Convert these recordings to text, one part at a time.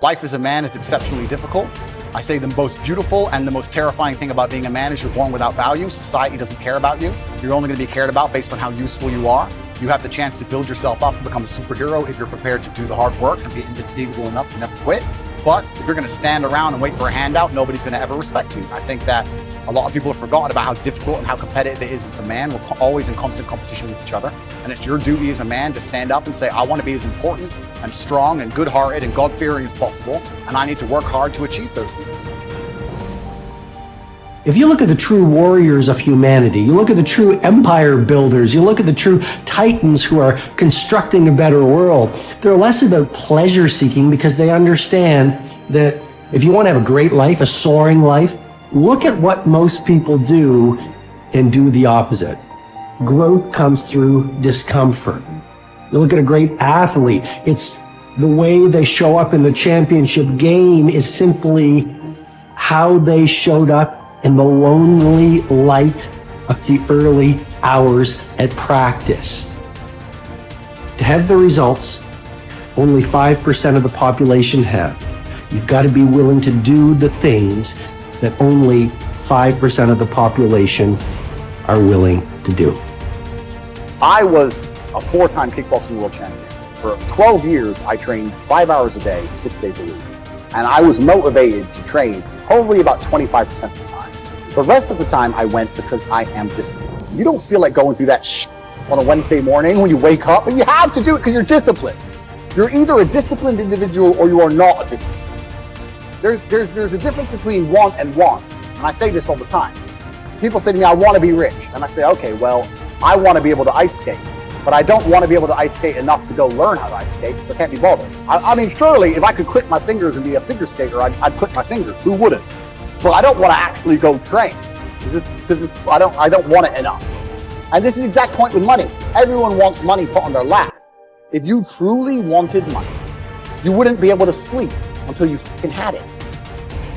Life as a man is exceptionally difficult. I say the most beautiful and the most terrifying thing about being a man is you're born without value. Society doesn't care about you. You're only going to be cared about based on how useful you are. You have the chance to build yourself up and become a superhero if you're prepared to do the hard work and be indefatigable enough to never quit. But if you're going to stand around and wait for a handout, nobody's going to ever respect you. I think that a lot of people have forgotten about how difficult and how competitive it is as a man. We're always in constant competition with each other. And it's your duty as a man to stand up and say, I want to be as important and strong and good-hearted and God-fearing as possible. And I need to work hard to achieve those things. If you look at the true warriors of humanity, you look at the true empire builders, you look at the true titans who are constructing a better world, they're less about pleasure seeking because they understand that if you want to have a great life, a soaring life, look at what most people do and do the opposite. Growth comes through discomfort. You look at a great athlete, it's the way they show up in the championship game is simply how they showed up in the lonely light of the early hours at practice. To have the results only 5% of the population have. You've got to be willing to do the things that only 5% of the population are willing to do. I was a 4-time kickboxing world champion. For 12 years, I trained 5 hours a day, 6 days a week. And I was motivated to train probably about 25% of the time. The rest of the time I went because I am disciplined. You don't feel like going through that on a Wednesday morning when you wake up, and you have to do it because you're disciplined. You're either a disciplined individual or you are not a disciplined. There's a difference between want and want. And I say this all the time. People say to me, I want to be rich. And I say, okay, well, I want to be able to ice skate. But I don't want to be able to ice skate enough to go learn how to ice skate. I can't be bothered. I mean, surely if I could click my fingers and be a figure skater, I'd click my fingers. Who wouldn't? But I don't want to actually go train because I don't want it enough. And this is the exact point with money. Everyone wants money put on their lap. If you truly wanted money, you wouldn't be able to sleep until you fucking had it.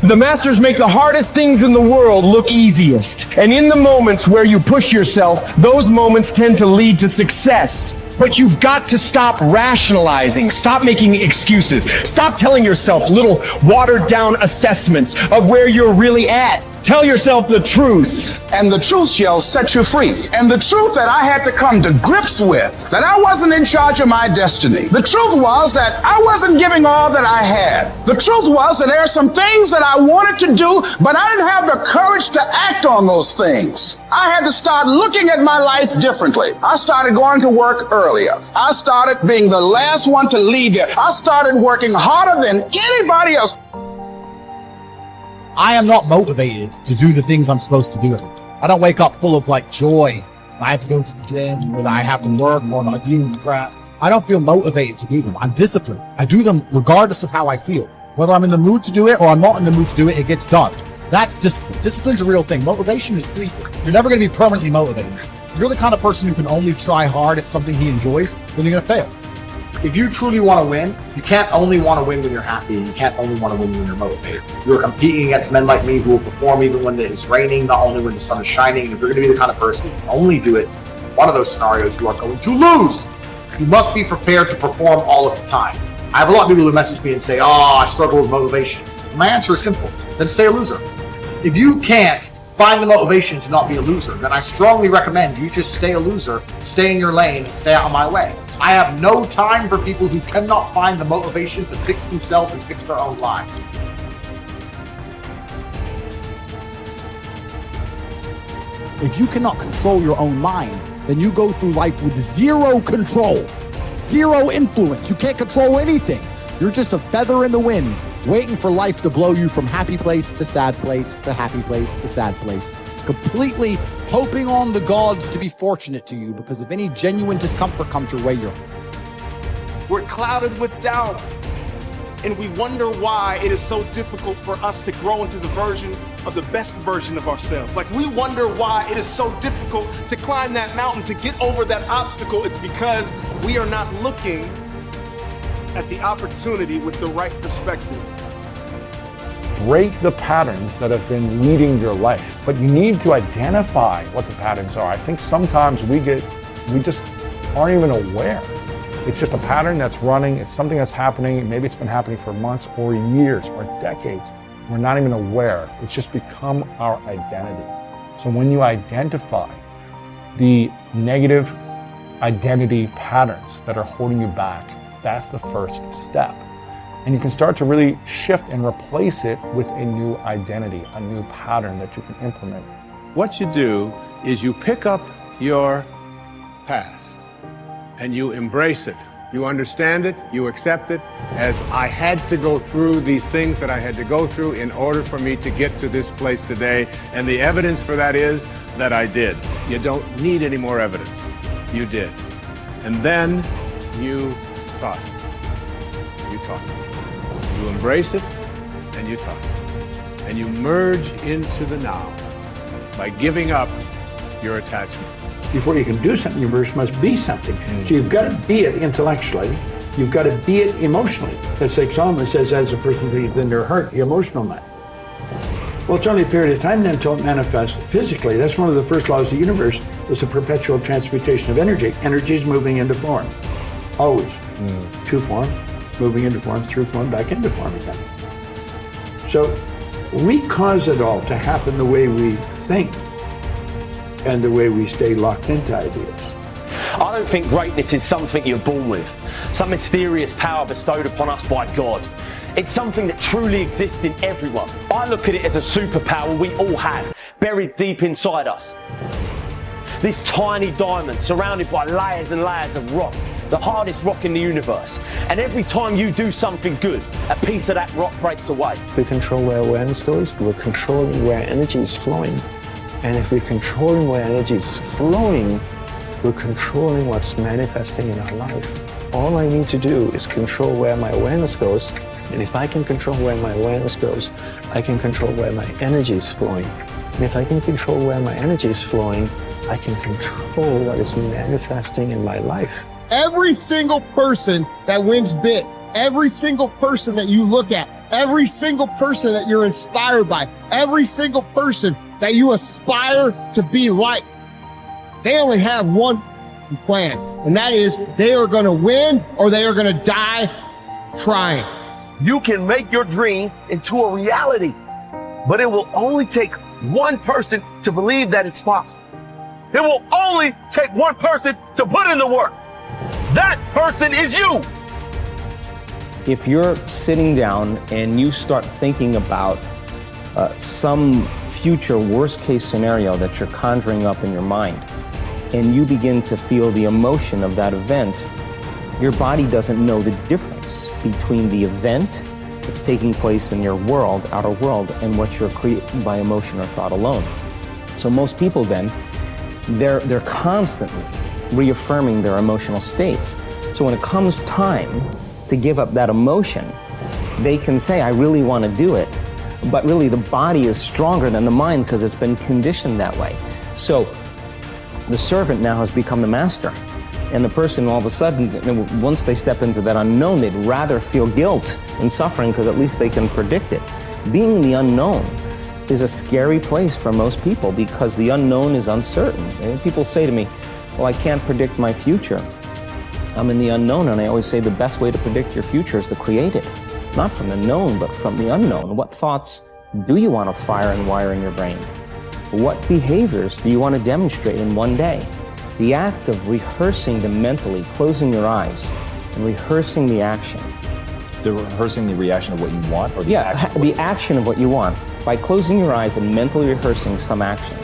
The masters make the hardest things in the world look easiest. And in the moments where you push yourself, those moments tend to lead to success. But you've got to stop rationalizing, stop making excuses, stop telling yourself little watered down assessments of where you're really at. Tell yourself the truth. And the truth shall set you free. And the truth that I had to come to grips with, that I wasn't in charge of my destiny. The truth was that I wasn't giving all that I had. The truth was that there are some things that I wanted to do, but I didn't have the courage to act on those things. I had to start looking at my life differently. I started going to work earlier. I started being the last one to leave there. I started working harder than anybody else. I am not motivated to do the things I'm supposed to do. I don't wake up full of joy. I have to go to the gym, or I have to work, or I deal with crap. I don't feel motivated to do them. I'm disciplined. I do them regardless of how I feel. Whether I'm in the mood to do it or I'm not in the mood to do it, it gets done. That's discipline. Discipline's a real thing. Motivation is fleeting. You're never going to be permanently motivated. If you're the kind of person who can only try hard at something he enjoys, then you're going to fail. If you truly want to win, you can't only want to win when you're happy, and you can't only want to win when you're motivated. You're competing against men like me who will perform even when it's raining, not only when the sun is shining. And if you're going to be the kind of person who can only do it in one of those scenarios, you are going to lose. You must be prepared to perform all of the time. I have a lot of people who message me and say, I struggle with motivation. My answer is simple. Then stay a loser. If you can't find the motivation to not be a loser, then I strongly recommend you just stay a loser, stay in your lane, and stay out of my way. I have no time for people who cannot find the motivation to fix themselves and fix their own lives. If you cannot control your own mind, then you go through life with zero control, zero influence. You can't control anything. You're just a feather in the wind, waiting for life to blow you from happy place to sad place to happy place to sad place, completely hoping on the gods to be fortunate to you, because if any genuine discomfort comes your way, we're clouded with doubt, and we wonder why it is so difficult for us to grow into the best version of ourselves. We wonder why it is so difficult to climb that mountain, to get over that obstacle. It's because we are not looking at the opportunity with the right perspective. Break the patterns that have been leading your life, but you need to identify what the patterns are. I think sometimes we just aren't even aware It's just a pattern that's running. It's something that's happening. Maybe it's been happening for months or years or decades. We're not even aware. It's just become our identity. So when you identify the negative identity patterns that are holding you back, that's the first step. And you can start to really shift and replace it with a new identity, a new pattern that you can implement. What you do is you pick up your past and you embrace it. You understand it, you accept it, as I had to go through these things that I had to go through in order for me to get to this place today. And the evidence for that is that I did. You don't need any more evidence. You did. And then you toss it. You toss it. You embrace it and you toss it. And you merge into the now by giving up your attachment. Before you can do something, you first must be something. So you've got to be it intellectually. You've got to be it emotionally. That's like Solomon says, as a person believes in their heart, the emotional man. Well, it's only a period of time then until it manifests physically. That's one of the first laws of the universe, is the perpetual transmutation of energy. Energy is moving into form, always. To form, moving into form, through form, back into form again. So we cause it all to happen the way we think and the way we stay locked into ideas. I don't think greatness is something you're born with, some mysterious power bestowed upon us by God. It's something that truly exists in everyone. I look at it as a superpower we all have, buried deep inside us. This tiny diamond surrounded by layers and layers of rock, the hardest rock in the universe. And every time you do something good, a piece of that rock breaks away. We control where awareness goes, we're controlling where energy is flowing. And if we're controlling where energy is flowing, we're controlling what's manifesting in our life. All I need to do is control where my awareness goes. And if I can control where my awareness goes, I can control where my energy is flowing. And if I can control where my energy is flowing, I can control what is manifesting in my life. Every single person that wins big, every single person that you look at, every single person that you're inspired by, every single person that you aspire to be like, they only have one plan, and that is they are going to win or they are going to die trying. You can make your dream into a reality, but it will only take one person to believe that it's possible. It will only take one person to put in the work. That person is you. If you're sitting down and you start thinking about some future worst case scenario that you're conjuring up in your mind, and you begin to feel the emotion of that event, your body doesn't know the difference between the event that's taking place in your world, outer world, and what you're creating by emotion or thought alone. So most people then, they're constantly reaffirming their emotional states. So when it comes time to give up that emotion, they can say, I really want to do it. But really the body is stronger than the mind because it's been conditioned that way. So the servant now has become the master. And the person all of a sudden, once they step into that unknown, they'd rather feel guilt and suffering because at least they can predict it. Being in the unknown is a scary place for most people because the unknown is uncertain. And people say to me, well, I can't predict my future. I'm in the unknown, and I always say the best way to predict your future is to create it. Not from the known, but from the unknown. What thoughts do you want to fire and wire in your brain? What behaviors do you want to demonstrate in one day? The act of rehearsing them mentally, closing your eyes, and rehearsing the action. The rehearsing the reaction of what you want, or the action? The action of what you want. By closing your eyes and mentally rehearsing some action.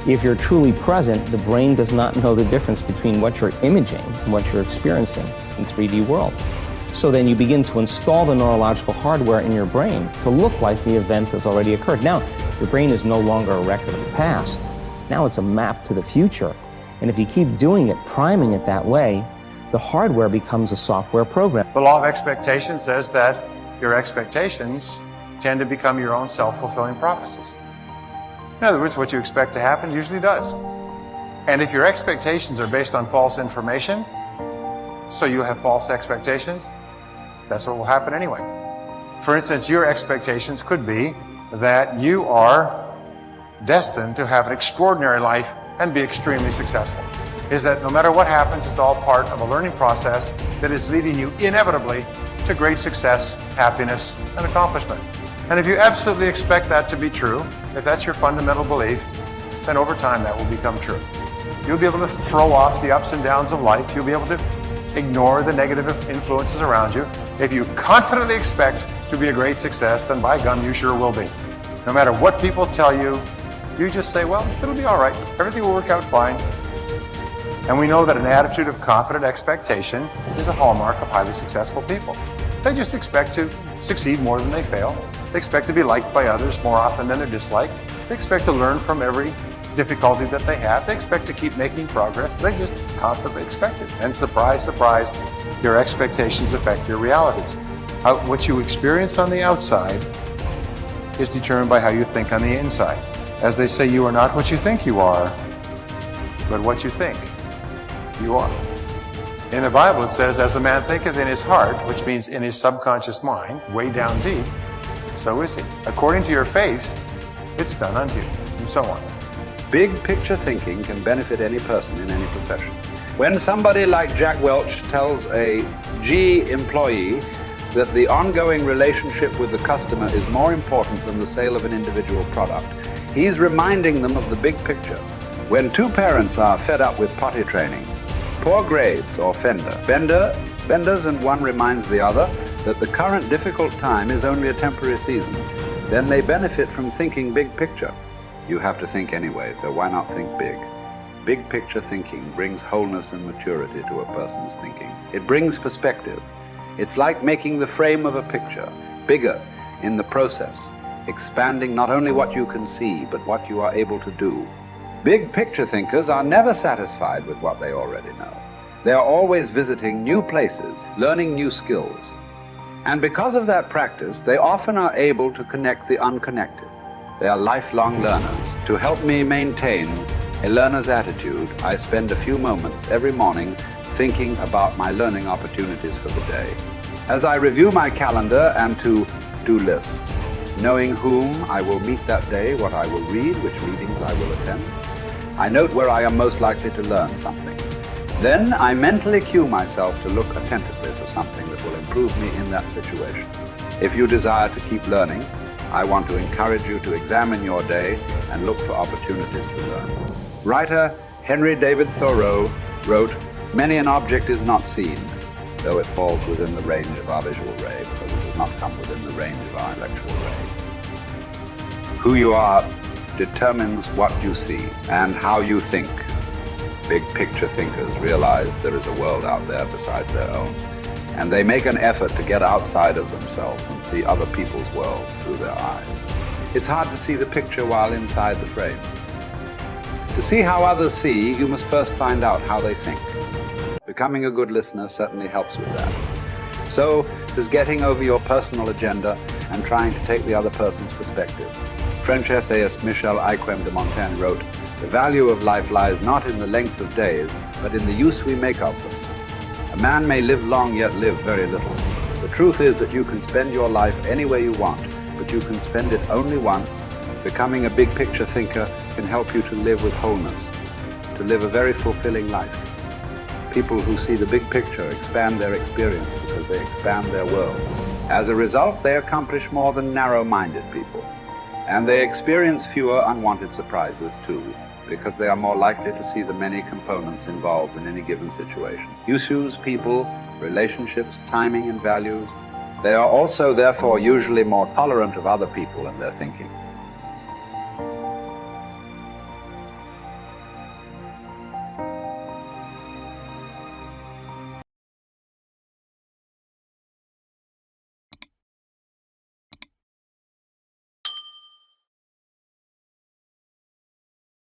If you're truly present, the brain does not know the difference between what you're imaging and what you're experiencing in 3D world. So then you begin to install the neurological hardware in your brain to look like the event has already occurred. Now, your brain is no longer a record of the past. Now it's a map to the future. And if you keep doing it, priming it that way, the hardware becomes a software program. The law of expectation says that your expectations tend to become your own self-fulfilling prophecies. In other words, what you expect to happen usually does. And if your expectations are based on false information, so you have false expectations, that's what will happen anyway. For instance, your expectations could be that you are destined to have an extraordinary life and be extremely successful. is that no matter what happens, it's all part of a learning process that is leading you inevitably to great success, happiness, and accomplishment. And if you absolutely expect that to be true, if that's your fundamental belief, then over time that will become true. You'll be able to throw off the ups and downs of life. You'll be able to ignore the negative influences around you. If you confidently expect to be a great success, then by gum, you sure will be. No matter what people tell you, you just say, well, it'll be all right. Everything will work out fine. And we know that an attitude of confident expectation is a hallmark of highly successful people. They just expect to succeed more than they fail. They expect to be liked by others more often than they're disliked. They expect to learn from every difficulty that they have. They expect to keep making progress. They just confidently expect it. And surprise, surprise, your expectations affect your realities. What you experience on the outside is determined by how you think on the inside. As they say, you are not what you think you are, but what you think you are. In the Bible it says, as a man thinketh in his heart, which means in his subconscious mind, way down deep, so is he. According to your faith, it's done unto you, and so on. Big picture thinking can benefit any person in any profession. When somebody like Jack Welch tells a G employee that the ongoing relationship with the customer is more important than the sale of an individual product, he's reminding them of the big picture. When two parents are fed up with potty training, poor grades or benders, and one reminds the other that the current difficult time is only a temporary season, then they benefit from thinking big picture. You have to think anyway, so why not think big? Big picture thinking brings wholeness and maturity to a person's thinking. It brings perspective. It's like making the frame of a picture bigger in the process, expanding not only what you can see, but what you are able to do. Big picture thinkers are never satisfied with what they already know. They are always visiting new places, learning new skills. And because of that practice, they often are able to connect the unconnected. They are lifelong learners. To help me maintain a learner's attitude, I spend a few moments every morning thinking about my learning opportunities for the day. As I review my calendar and to-do list, knowing whom I will meet that day, what I will read, which meetings I will attend, I note where I am most likely to learn something. Then I mentally cue myself to look attentively for something that will improve me in that situation. If you desire to keep learning, I want to encourage you to examine your day and look for opportunities to learn. Writer Henry David Thoreau wrote, "Many an object is not seen, though it falls within the range of our visual ray, because it does not come within the range of our intellectual ray." Who you are determines what you see and how you think. Big picture thinkers realize there is a world out there besides their own, and they make an effort to get outside of themselves and see other people's worlds through their eyes. It's hard to see the picture while inside the frame. To see how others see, you must first find out how they think. Becoming a good listener certainly helps with that. So does getting over your personal agenda and trying to take the other person's perspective. French essayist Michel Ayquem de Montaigne wrote, "The value of life lies not in the length of days, but in the use we make of them. A man may live long yet live very little. The truth is that you can spend your life any way you want, but you can spend it only once. Becoming a big picture thinker can help you to live with wholeness, to live a very fulfilling life. People who see the big picture expand their experience because they expand their world. As a result, they accomplish more than narrow-minded people. And they experience fewer unwanted surprises too, because they are more likely to see the many components involved in any given situation. Issues, people, relationships, timing, and values. They are also, therefore, usually more tolerant of other people and their thinking.